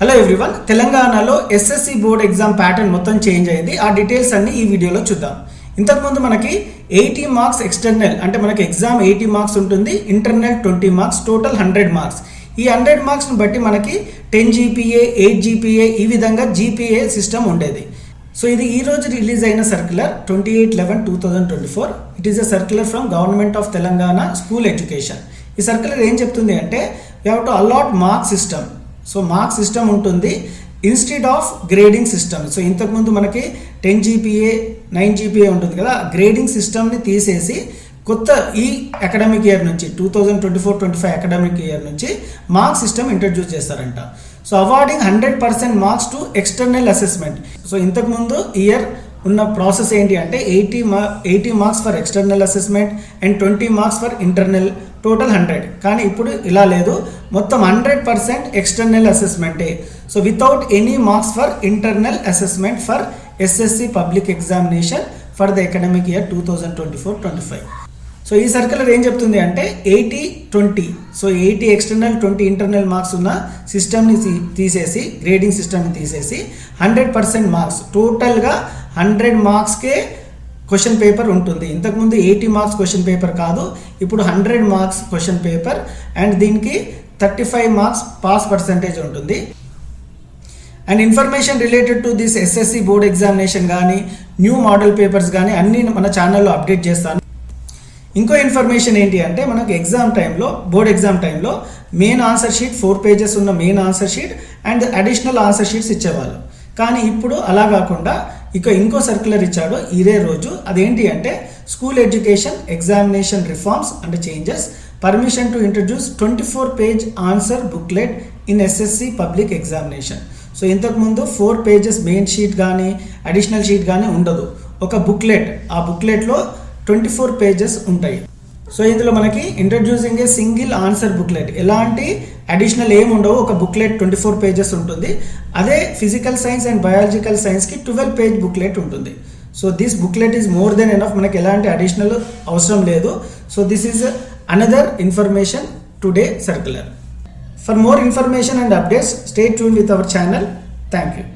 Hello everyone, తెలంగాణలో SSC board exam pattern మొత్తం change అయింది. ఆ డీటెయిల్స్ అన్ని ఈ వీడియోలో చూద్దాం. ఇంతకుముందు మనకి 80 మార్క్స్ ఎక్స్టర్నల్, అంటే మనకి ఎగ్జామ్ 80 మార్క్స్ ఉంటుంది, ఇంటర్నల్ 20 మార్క్స్, టోటల్ 100 మార్క్స్. ఈ 100 మార్క్స్ని బట్టి మనకి 10 GPA, 8 GPA ఈ విధంగా GPA సిస్టమ్ ఉండేది. సో ఇది ఈ రోజు రిలీజ్ అయిన circular 28/11/2024. It is a circular from government of Telangana school education. ఈ సర్క్యులర్ ఏం చెప్తుంది అంటే we have to allot mark system. So mark system ఉంటుంది instead of grading system. So ఇంతకుముందు మనకి 10 GPA, 9 GPA ఉంటుంది కదా, గ్రేడింగ్ సిస్టమ్ని తీసేసి కొత్త ఈ అకాడమిక్ ఇయర్ నుంచి 2024-25 అకాడమిక్ ఇయర్ నుంచి మార్క్ సిస్టమ్ ఇంట్రడ్యూస్ చేస్తారంట. So awarding 100% marks to external assessment. So ఇంతకుముందు ఇయర్ ఉన్న ప్రాసెస్ ఏంటి అంటే 80 marks for external assessment and 20 marks for internal, total 100. కానీ ఇప్పుడు ఇలా లేదు, మొత్తం 100% ఎక్స్టర్నల్ అసెస్మెంటే. So without any marks for internal assessment for SSC public examination for the academic year 2024-25. So ఈ సర్క్యులర్ ఏం చెప్తుంది అంటే 80-20, సో 80 ఎక్స్టర్నల్ 20 ఇంటర్నల్ మార్క్స్ ఉన్న సిస్టమ్ని తీసేసి, గ్రేడింగ్ సిస్టమ్ని తీసేసి 100% మార్క్స్, టోటల్గా 100 మార్క్స్కే క్వశ్చన్ పేపర్ ఉంటుంది. ఇంతకుముందు 80 మార్క్స్ క్వశ్చన్ పేపర్ కాదు, ఇప్పుడు 100 మార్క్స్ క్వశ్చన్ పేపర్ అండ్ దీనికి 35 మార్క్స్ పాస్ పర్సంటేజ్ ఉంటుంది. And information related to this SSC board examination కానీ న్యూ మోడల్ పేపర్స్ కానీ అన్నీ మన ఛానల్లో అప్డేట్ చేస్తాను. ఇంకో ఇన్ఫర్మేషన్ ఏంటి అంటే మనకు ఎగ్జామ్ టైంలో, బోర్డ్ ఎగ్జామ్ టైంలో మెయిన్ ఆన్సర్ షీట్ 4 pages ఉన్న main answer sheet and additional answer sheets ఇచ్చేవాళ్ళు. కానీ ఇప్పుడు అలా కాకుండా ఇంకో సర్క్యులర్ ఇచ్చాడు ఇదే రోజు. అదేంటి అంటే school education examination reforms and changes, permission to introduce 24-page answer booklet in SSC public examination. So ఇంతకుముందు 4 pages మెయిన్ షీట్ కానీ అడిషనల్ షీట్ కానీ ఉండదు, ఒక బుక్లెట్, ఆ బుక్లెట్లో 24 pages ఉంటాయి. సో ఇందులో మనకి introducing a single answer booklet, ఎలాంటి అడిషనల్ ఏమి ఉండవు, ఒక బుక్లెట్ 24 pages ఉంటుంది. అదే ఫిజికల్ సైన్స్ అండ్ బయాలజికల్ సైన్స్కి 12-page బుక్లెట్ ఉంటుంది. So this booklet is more than enough, మనకి ఎలాంటి అడిషనల్ అవసరం లేదు. So this is another information today circular. For more information and updates stay tune with our channel. Thank you.